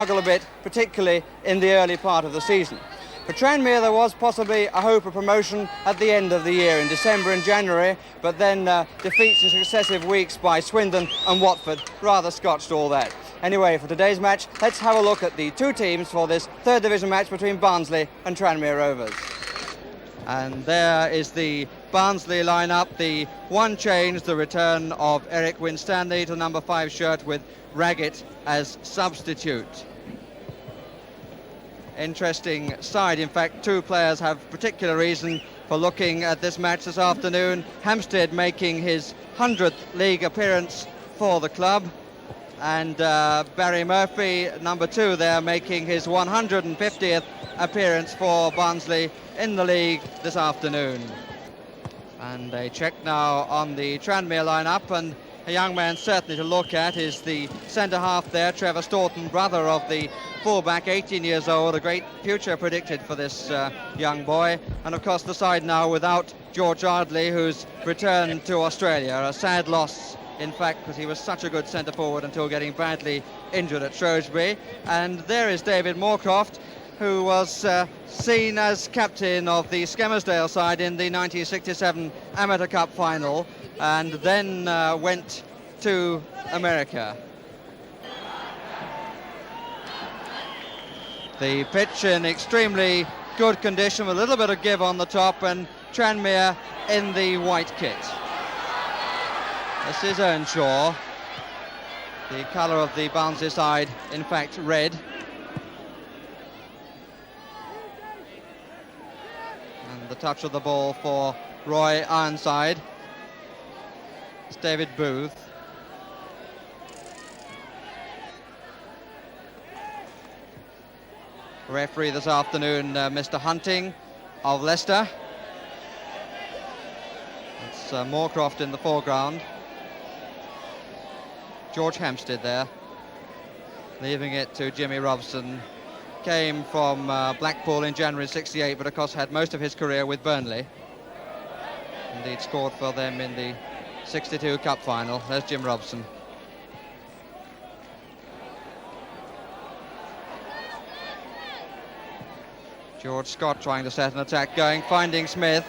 struggle a bit, particularly in the early part of the season. For Tranmere, there was possibly a hope of promotion at the end of the year in December and January, but then defeats in successive weeks by Swindon and Watford rather scotched all that. Anyway, for today's match, let's have a look at the two teams for this third division match between Barnsley and Tranmere Rovers. And there is the Barnsley lineup. The one change, the return of Eric Winstanley to number 5 shirt with Raggett as substitute. Interesting side. In fact, two players have particular reason for looking at this match this afternoon. Hampstead making his 100th league appearance for the club, and Barry Murphy, number 2 there, making his 150th appearance for Barnsley in the league this afternoon. And a check now on the Tranmere lineup, and a young man certainly to look at is the centre half there, Trevor Staunton, brother of the fullback, 18 years old, a great future predicted for this young boy. And of course the side now without George Ardley, who's returned to Australia, a sad loss in fact, because he was such a good centre forward until getting badly injured at Shrewsbury. And there is David Moorcroft, who was seen as captain of the Skelmersdale side in the 1967 Amateur Cup final, and then went to America. The pitch in extremely good condition with a little bit of give on the top, and Tranmere in the white kit. This is Earnshaw. The colour of the Barnsley side, in fact, red. And the touch of the ball for Roy Ironside. It's David Booth. Referee this afternoon, Mr. Hunting of Leicester. It's Moorcroft in the foreground. George Hampstead there, leaving it to Jimmy Robson. Came from Blackpool in January '68, but of course had most of his career with Burnley. Indeed scored for them in the '62 Cup final. There's Jim Robson. George Scott trying to set an attack going, finding Smith.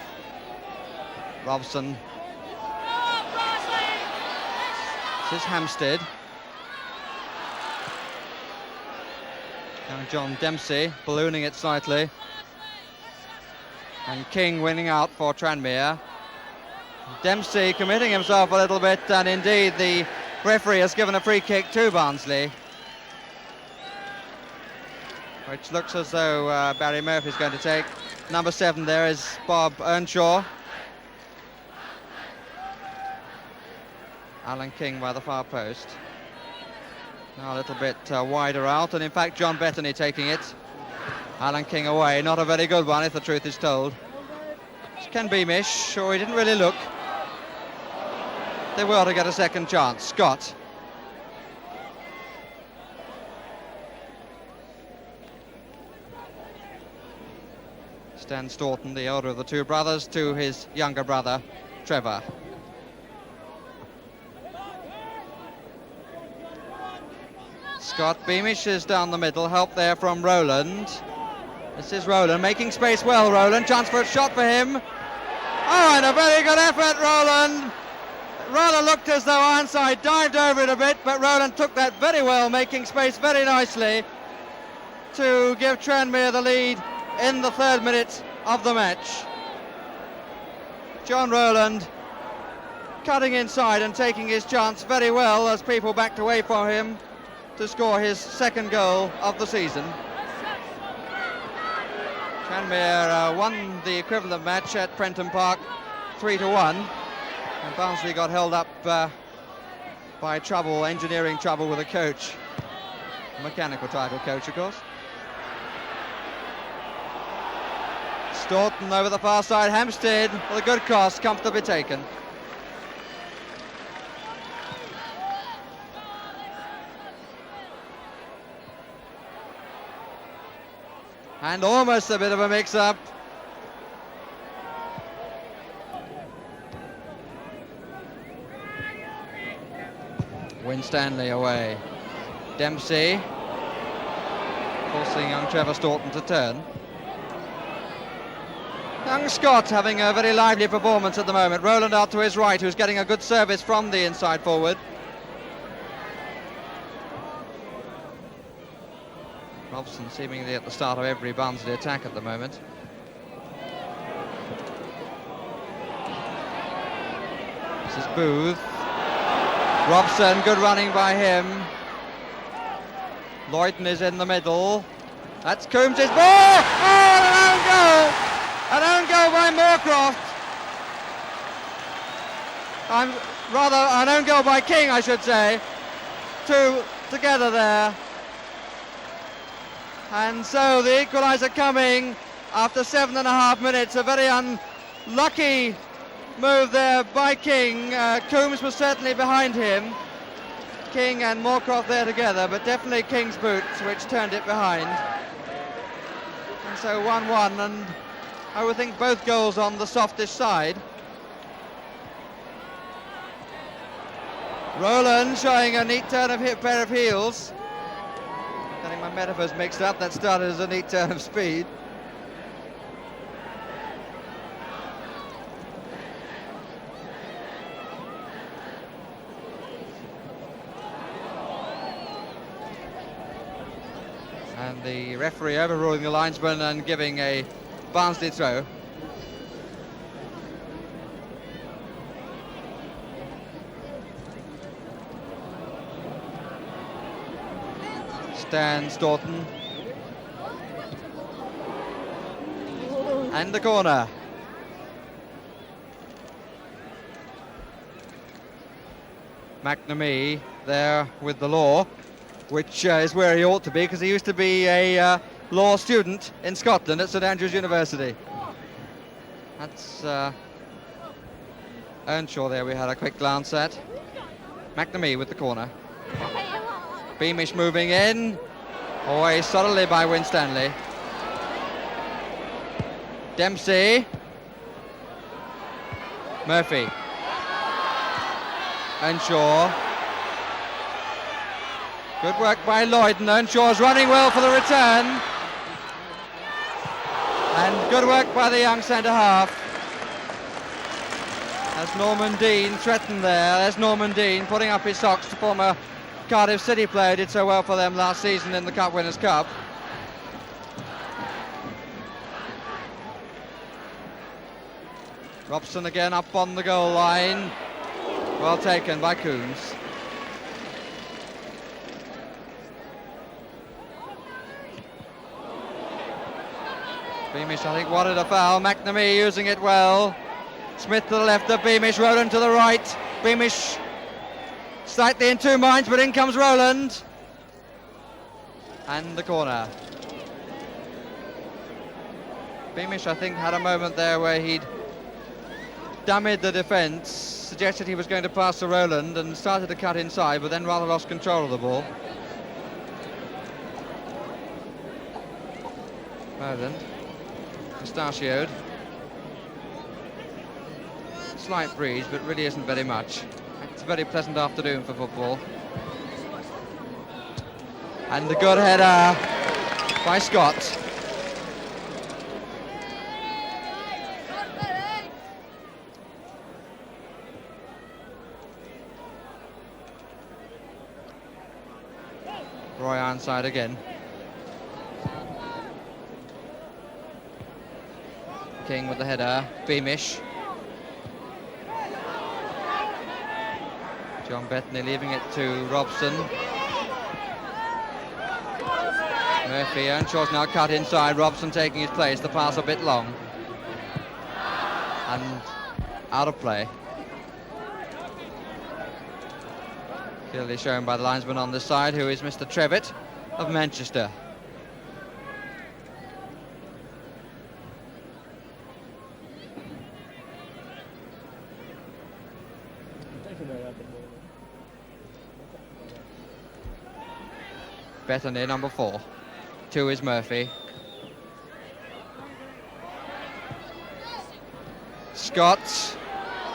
Robson. This is Hampstead. And John Dempsey ballooning it slightly. And King winning out for Tranmere. Dempsey committing himself a little bit, and indeed the referee has given a free kick to Barnsley, which looks as though Barry Murphy is going to take. Number 7 there is Bob Earnshaw. Alan King by the far post. Now a little bit wider out, and in fact John Bettany taking it. Alan King away, not a very good one if the truth is told. It's Ken Beamish, or he didn't really look. They were to get a second chance. Scott. Stan Staunton, the elder of the two brothers, to his younger brother, Trevor. Scott. Beamish is down the middle, help there from Rowland. This is Rowland, making space well, Rowland. Chance for a shot for him. Oh, and a very good effort, Rowland. Rather looked as though Ironside dived over it a bit, but Rowland took that very well, making space very nicely to give Tranmere the lead in the 3rd minute of the match. John Rowland cutting inside and taking his chance very well as people backed away from him to score his 2nd goal of the season. Tranmere won the equivalent match at Prenton Park 3-1, and Barnsley got held up by trouble, engineering trouble with a coach, a mechanical title coach of course. Staunton over the far side, Hampstead with a good cross, comfortably taken. And almost a bit of a mix-up. Winstanley away. Dempsey. forcing young Trevor Staunton to turn. Young Scott having a very lively performance at the moment. Rowland out to his right, who's getting a good service from the inside forward. Robson seemingly at the start of every Barnsley attack at the moment. This is Booth. Robson, good running by him. Lloyden is in the middle. That's Coombs' ball! Oh, an own goal! An own goal by Moorcroft. An own goal by King, I should say. Two together there. And so the equaliser coming after 7.5 minutes. A very unlucky move there by King. Coombs was certainly behind him. King and Moorcroft there together, but definitely King's boots which turned it behind. And so 1-1, and I would think both goals on the softish side. Rowland showing a neat turn of pair of heels. Getting my metaphors mixed up, that started as a neat turn of speed. And the referee overruling the linesman and giving a Barnsley throw. Stan Staunton. And the corner. McNamee there with the law, which is where he ought to be, because he used to be a law student in Scotland at St Andrews University. That's Earnshaw there we had a quick glance at. McNamee with the corner. Beamish moving in. Away subtly by Winstanley. Dempsey. Murphy. Earnshaw. Good work by Lloyd, and Earnshaw's running well for the return. And good work by the young centre-half. As Norman Dean threatened there. There's Norman Dean putting up his socks, to former Cardiff City player, did so well for them last season in the Cup Winners' Cup. Robson again up on the goal line. Well taken by Coombs. Beamish, I think, wanted a foul. McNamee using it well. Smith to the left of Beamish, Rowland to the right. Beamish slightly in two minds, but in comes Rowland. And the corner. Beamish, I think, had a moment there where he'd dummied the defence, suggested he was going to pass to Rowland and started to cut inside, but then rather lost control of the ball. Rowland, mustachioed. Slight breeze, but really isn't very much. It's a very pleasant afternoon for football. And the good header by Scott. Roy Ironside again. King with the header. Beamish. John Bethany leaving it to Robson. Murphy, Earnshaw's now cut inside. Robson taking his place. The pass a bit long. And out of play. Clearly shown by the linesman on this side, who is Mr. Trevitt of Manchester. Bethany, number 4. 2 is Murphy. Scott.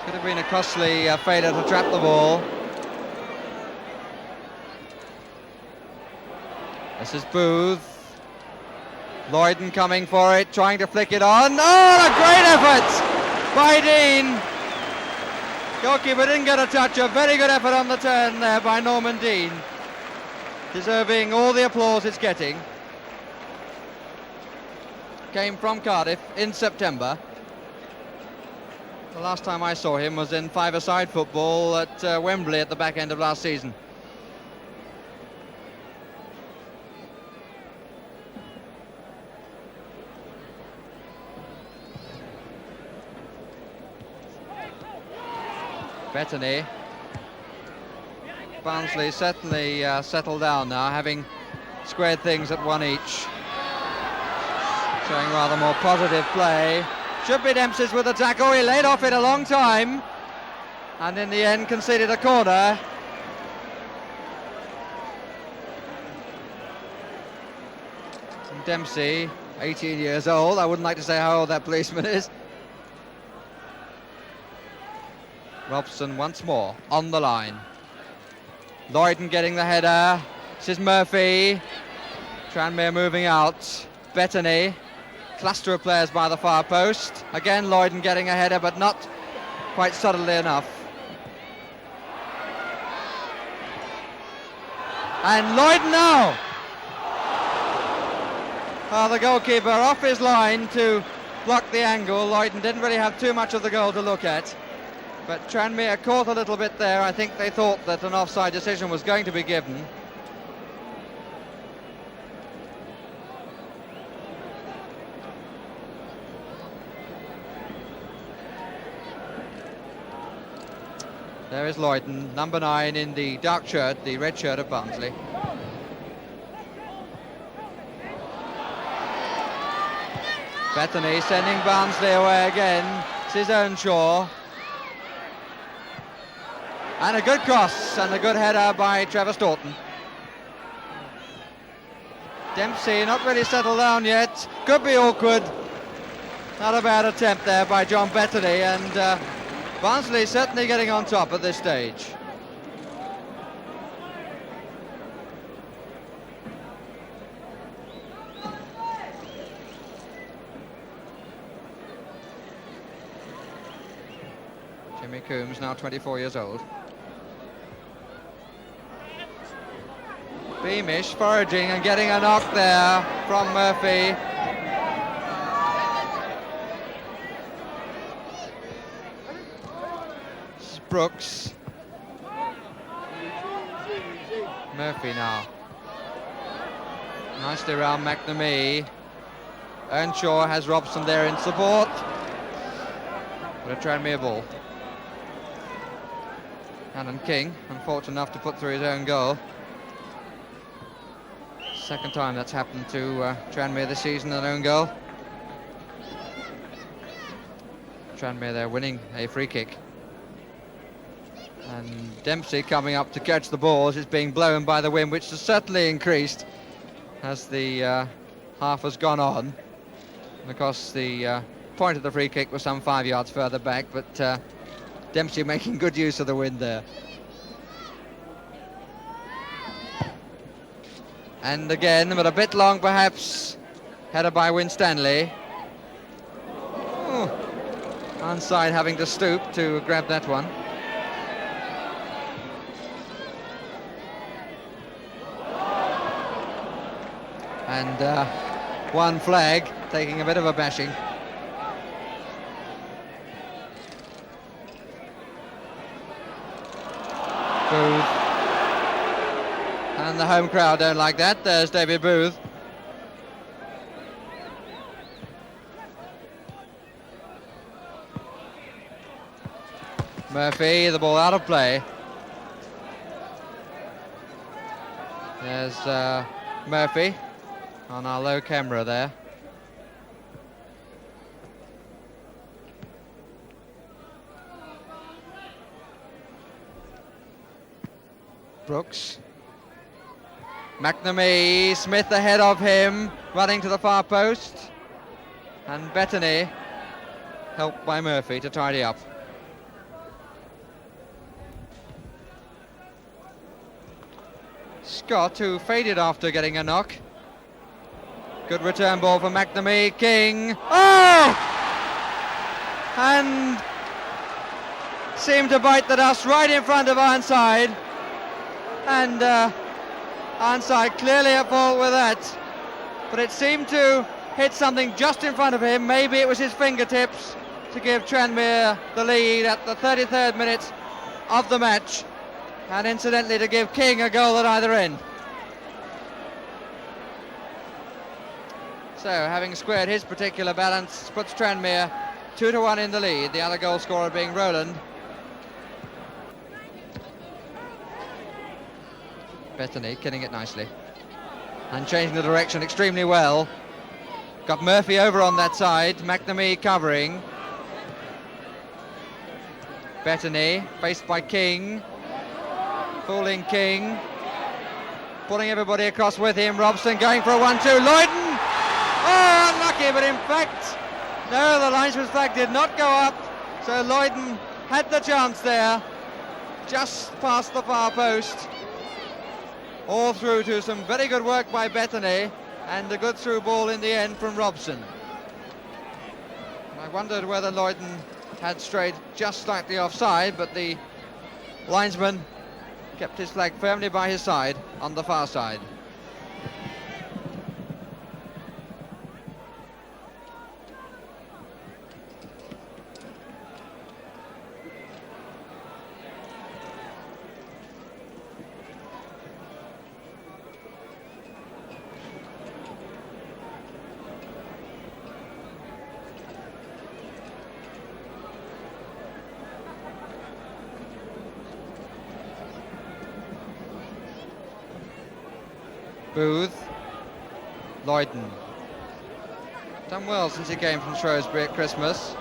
Could have been a costly failure to trap the ball. This is Booth. Lloyden coming for it, trying to flick it on. Oh, a great effort by Dean. Goalkeeper didn't get a touch. A very good effort on the turn there by Norman Dean, deserving all the applause it's getting. Came from Cardiff in September. The last time I saw him was in five-a-side football at Wembley at the back end of last season. Bettany. Barnsley certainly settled down now, having squared things at one each. Showing rather more positive play. Should be Dempsey's with the tackle. He laid off it a long time and in the end conceded a corner. And Dempsey, 18 years old. I wouldn't like to say how old that policeman is. Robson once more on the line. Lloyden getting the header. This is Murphy. Tranmere moving out. Bettany. Cluster of players by the far post. Again Lloyden getting a header, but not quite subtly enough. And Lloyden now. The goalkeeper off his line to block the angle. Lloyden didn't really have too much of the goal to look at. But Tranmere caught a little bit there. I think they thought that an offside decision was going to be given. There is Lloyden, number 9 in the dark shirt, the red shirt of Barnsley. Bettany sending Barnsley away again. It's his own Shaw. And a good cross and a good header by Trevor Staunton. Dempsey not really settled down yet. Could be awkward. Not a bad attempt there by John Bettany, and Barnsley certainly getting on top at this stage. Jimmy Coombs, now 24 years old. Beamish foraging and getting a knock there from Murphy. Brooks. Murphy now. Nicely around McNamee. Earnshaw has Robson there in support. But a Tranmere ball. Alan King, unfortunate enough to put through his own goal. Second time that's happened to Tranmere this season, an own goal. Tranmere there winning a free kick. And Dempsey coming up to catch the ball as it's being blown by the wind, which has certainly increased as the half has gone on. And of course the point of the free kick was some 5 yards further back, but Dempsey making good use of the wind there. And again, but a bit long perhaps, header by Winstanley. Onside having to stoop to grab that one. And one flag taking a bit of a bashing. Booth. And the home crowd don't like that. There's David Booth. Murphy, the ball out of play. There's Murphy on our low camera there. Brooks. McNamee, Smith ahead of him, running to the far post. And Bettany helped by Murphy to tidy up. Scott, who faded after getting a knock. Good return ball for McNamee. King. Oh! And seemed to bite the dust right in front of Ironside. And Ironside clearly at fault with that. But it seemed to hit something just in front of him. Maybe it was his fingertips to give Tranmere the lead at the 33rd minute of the match. And incidentally to give King a goal at either end. So having squared his particular balance puts Tranmere 2-1 in the lead, the other goal scorer being Rowland. Bettany killing it nicely and changing the direction extremely well. Got Murphy over on that side, McNamee covering. Bettany faced by King, fooling King, pulling everybody across with him. Robson going for a 1-2. Lloyden! Oh, unlucky, but in fact, no, the linesman's flag did not go up, so Lloyden had the chance there, just past the far post. All through to some very good work by Bettany, and a good through ball in the end from Robson. I wondered whether Lloyden had strayed just slightly offside, but the linesman kept his flag firmly by his side on the far side. Booth, Lloyden, done well since he came from Shrewsbury at Christmas.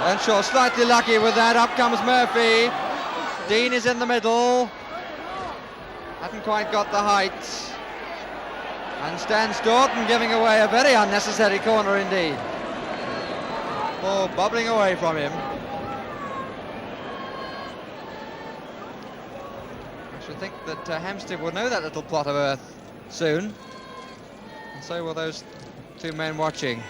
Earnshaw slightly lucky with that, up comes Murphy. Dean is in the middle, hadn't quite got the height. And Stan Staunton giving away a very unnecessary corner indeed. Ball bubbling away from him. I should think that Hampstead will know that little plot of earth soon, and so will those two men watching.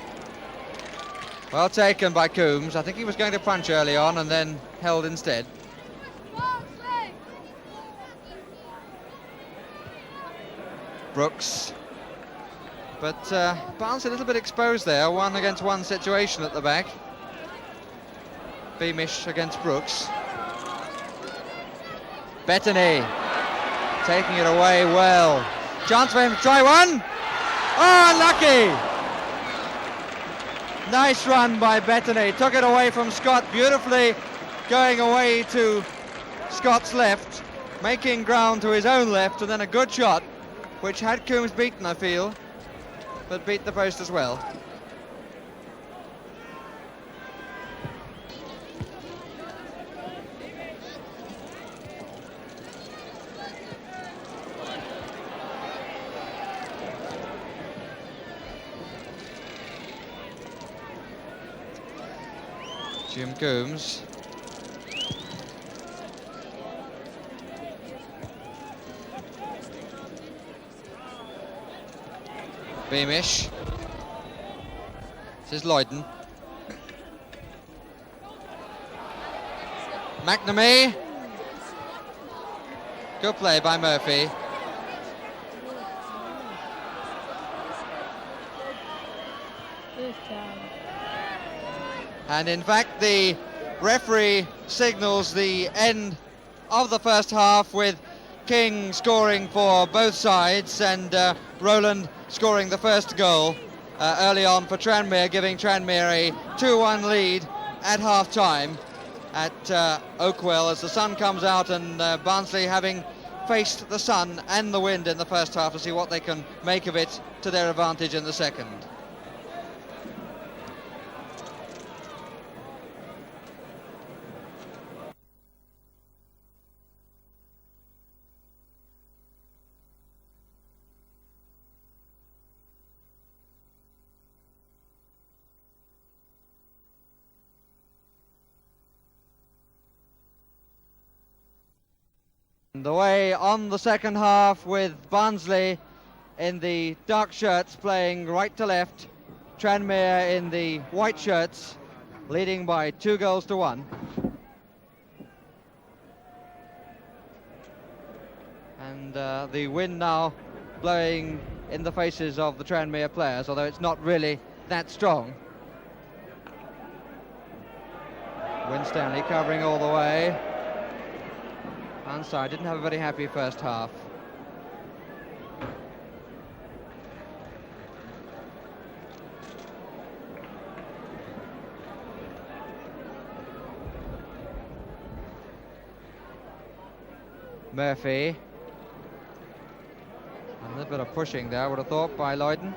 Well taken by Coombs. I think he was going to punch early on and then held instead. Brooks, but Barnsley a little bit exposed there, 1-against-1 situation at the back. Beamish against Brooks. Bettany taking it away well. Chance for him to try one. Oh, unlucky. Nice run by Bettany. Took it away from Scott beautifully, going away to Scott's left, making ground to his own left, and then a good shot, which had Coombs beaten, I feel, but beat the post as well. Jim Coombs. Beamish. This is Lloyden. McNamee. Good play by Murphy. And in fact, the referee signals the end of the first half with King scoring for both sides and Rowland scoring the first goal early on for Tranmere, giving Tranmere a 2-1 lead at half-time at Oakwell as the sun comes out, and Barnsley having faced the sun and the wind in the first half to see what they can make of it to their advantage in the second. The way on the second half with Barnsley in the dark shirts playing right to left, Tranmere in the white shirts leading by 2-1. And the wind now blowing in the faces of the Tranmere players, although it's not really that strong. Winstanley covering all the way. Onside didn't have a very happy first half. Murphy. A little bit of pushing there, I would have thought, by Lloyden.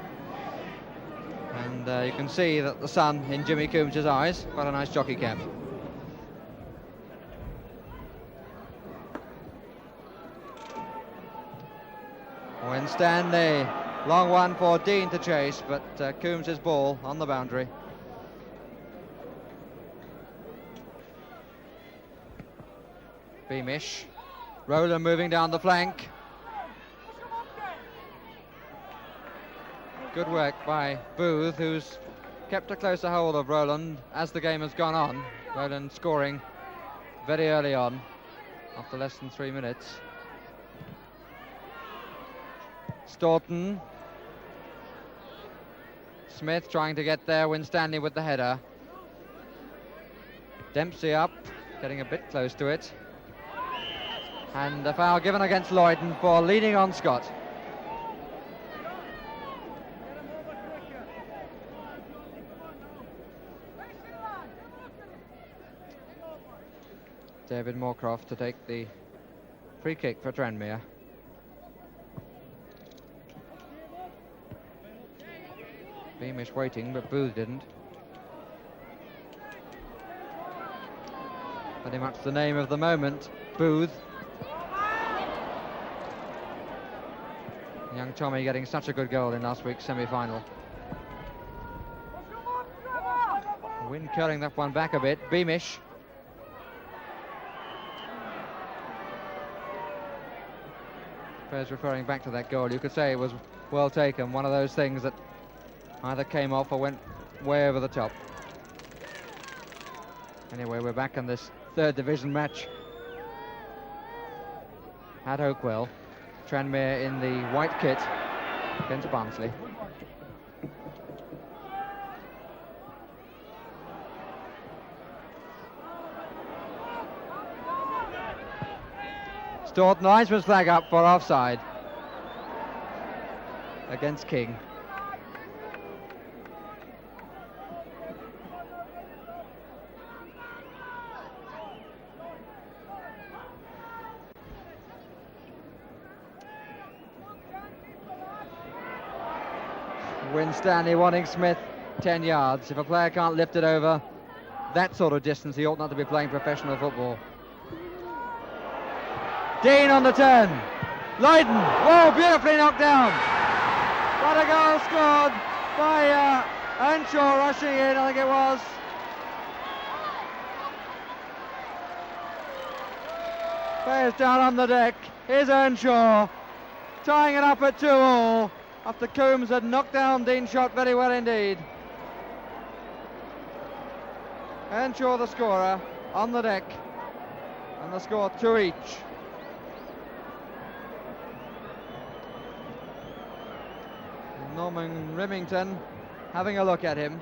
And you can see that the sun in Jimmy Coombs' eyes. Quite a nice jockey cap. Winstanley, long one for Dean to chase, but Coombs' ball on the boundary. Beamish. Rowland moving down the flank. Good work by Booth, who's kept a closer hold of Rowland as the game has gone on. Rowland scoring very early on, after less than 3 minutes. Staunton. Smith trying to get there, Winstanley with the header. Dempsey up, getting a bit close to it. And a foul given against Lloyden for leading on Scott. David Moorcroft to take the free kick for Tranmere. Beamish waiting, but Booth didn't. Pretty much the name of the moment, Booth. Young Tommy getting such a good goal in last week's semi-final. Wind curling that one back a bit. Beamish. Players referring back to that goal. You could say it was well taken. One of those things that either came off or went way over the top. Anyway, we're back in this third division match at Oakwell. Tranmere in the white kit against Barnsley. Staunton, linesman's flag up for offside against King. Winstanley wanting Smith 10 yards. If a player can't lift it over that sort of distance, he ought not to be playing professional football. Dean on the turn. Lloyden. Whoa, beautifully knocked down. What a goal scored by Earnshaw rushing in, I think it was. Players down on the deck. Here's Earnshaw tying it up at 2-2. After Coombs had knocked down Dean's shot very well indeed. Earnshaw the scorer on the deck, and the score 2 each. Norman Remington having a look at him.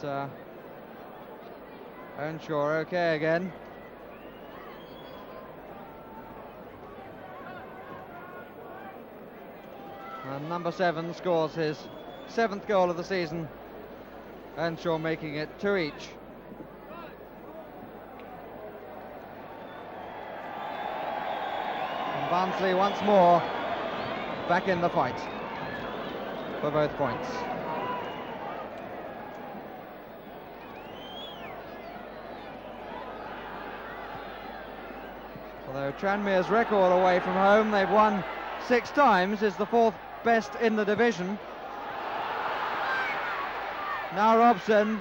But Earnshaw okay again. And number 7 scores his 7th goal of the season. Earnshaw making it 2 each. And Barnsley once more back in the fight for both points. Although Tranmere's record away from home, they've won 6 times, is the 4th best in the division. Now Robson.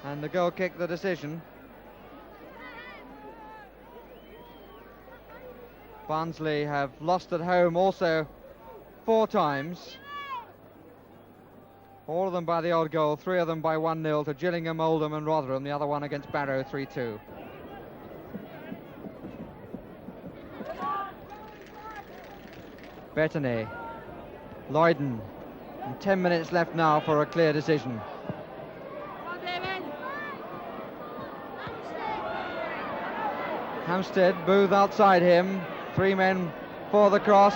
And the goal kick the decision. Barnsley have lost at home also 4 times. All of them by the odd goal, 3 of them by 1-0 to Gillingham, Oldham and Rotherham, the other one against Barrow 3-2. Bettany, Lloyden, and 10 minutes left now for a clear decision. Hampstead, Booth outside him, 3 men for the cross,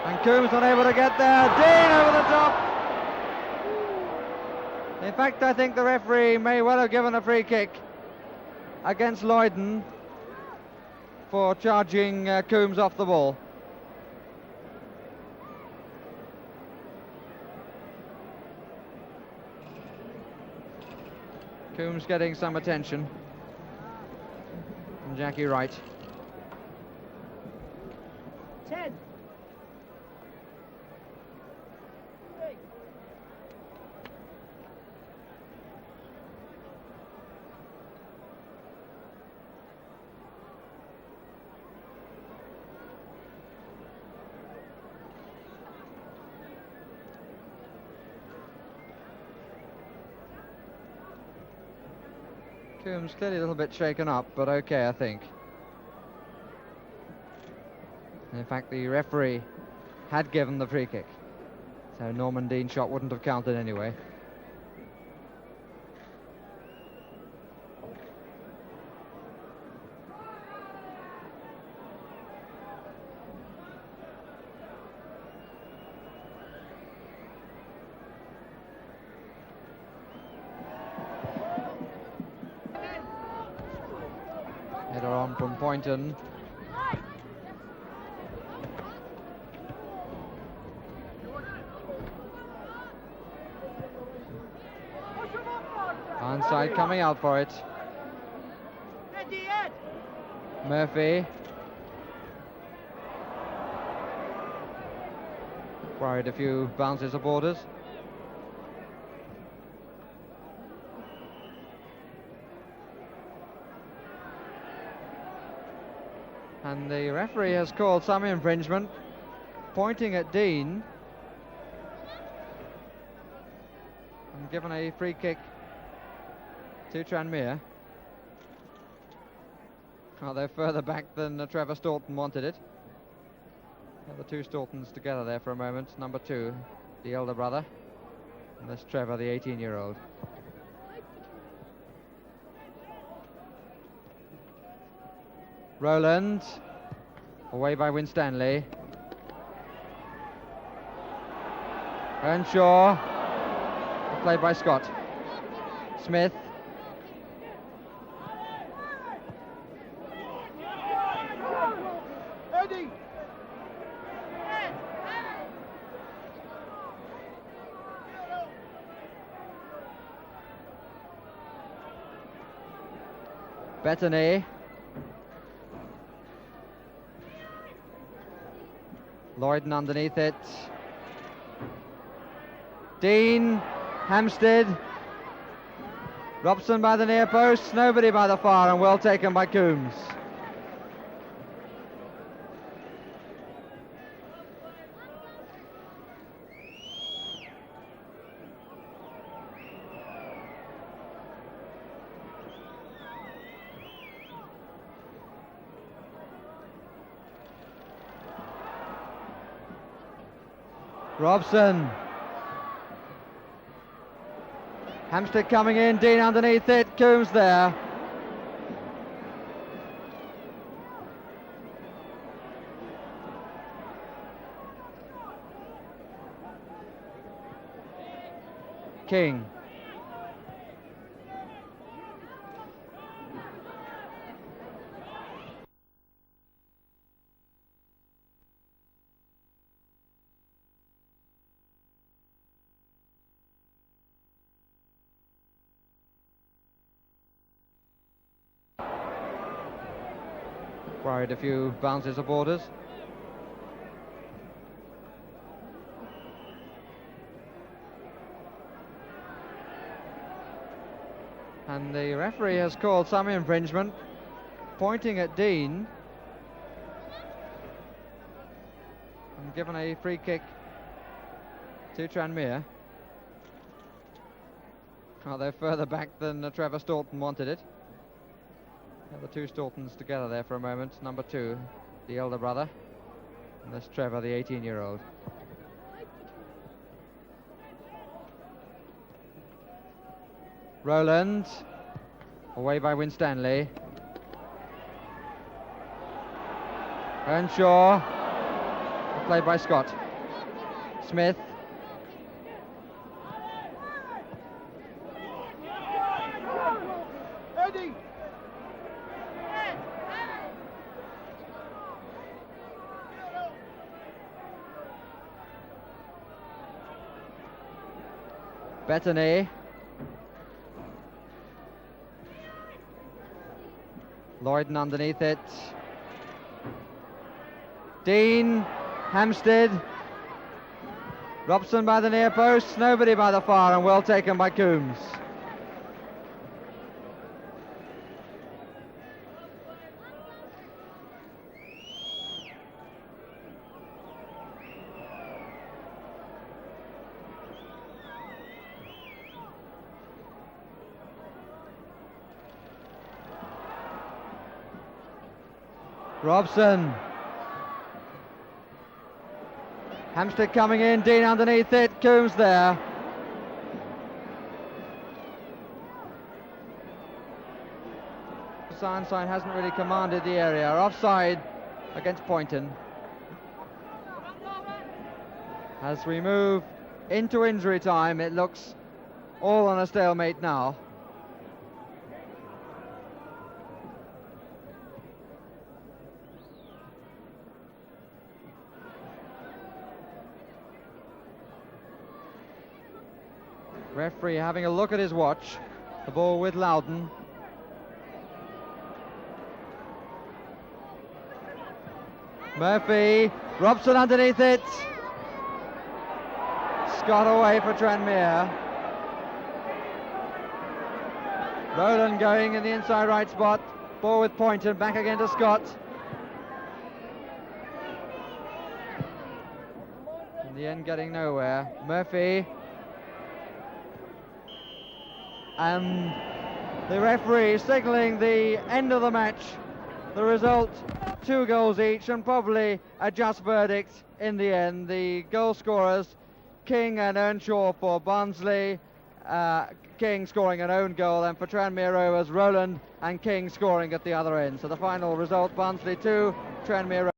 and Coombs unable to get there. Dean over the top. In fact, I think the referee may well have given a free kick against Lloyden for charging Coombs off the ball. Coombs getting some attention from Jackie Wright. 10. Coombs clearly a little bit shaken up, but okay, I think. In fact, the referee had given the free kick, so Norman Dean's shot wouldn't have counted anyway. Header on from Poynton. Onside coming out for it. Murphy. Worried a few bounces of borders. And the referee has called some infringement, pointing at Dean, and given a free kick to Tranmere. Well, they're further back than Trevor Staunton wanted it. The 2 Staughtons together there for a moment. Number 2, the elder brother, and there's Trevor, the 18-year-old. Rowland, away by Winstanley. Earnshaw, played by Scott. Smith. Eddie. Bettany. Lloyden underneath it. Dean, Hampstead. Robson by the near post, nobody by the far, and well taken by Coombs. Robson. Hampstead coming in, Dean underneath it, Coombs there. King. Worried a few bounces of borders. And the referee has called some infringement, pointing at Dean, and given a free kick to Tranmere. Oh, they're further back than Trevor Staunton wanted it. The two Staughtons together there for a moment. Number 2, the elder brother, and there's Trevor, the 18-year-old. Rowland, away by Winstanley. Earnshaw, played by Scott. Smith. Bettany. Lloyden underneath it. Dean, Hampstead. Robson by the near post, nobody by the far, and well taken by Coombs. Robson. Hampstead coming in, Dean underneath it, Coombs there. Ironside hasn't really commanded the area. Offside against Poynton. As we move into injury time, it looks all on a stalemate now. Referee having a look at his watch. The ball with Loudon. Murphy, Robson underneath it. Scott away for Tranmere. Rowland going in the inside right spot. Ball with Poynton, back again to Scott. In the end getting nowhere. Murphy. And the referee signalling the end of the match. The result, 2 goals each, and probably a just verdict in the end. The goal scorers, King and Earnshaw for Barnsley. King scoring an own goal, and for Tranmere Rovers, Rowland and King scoring at the other end. So the final result, Barnsley 2, Tranmere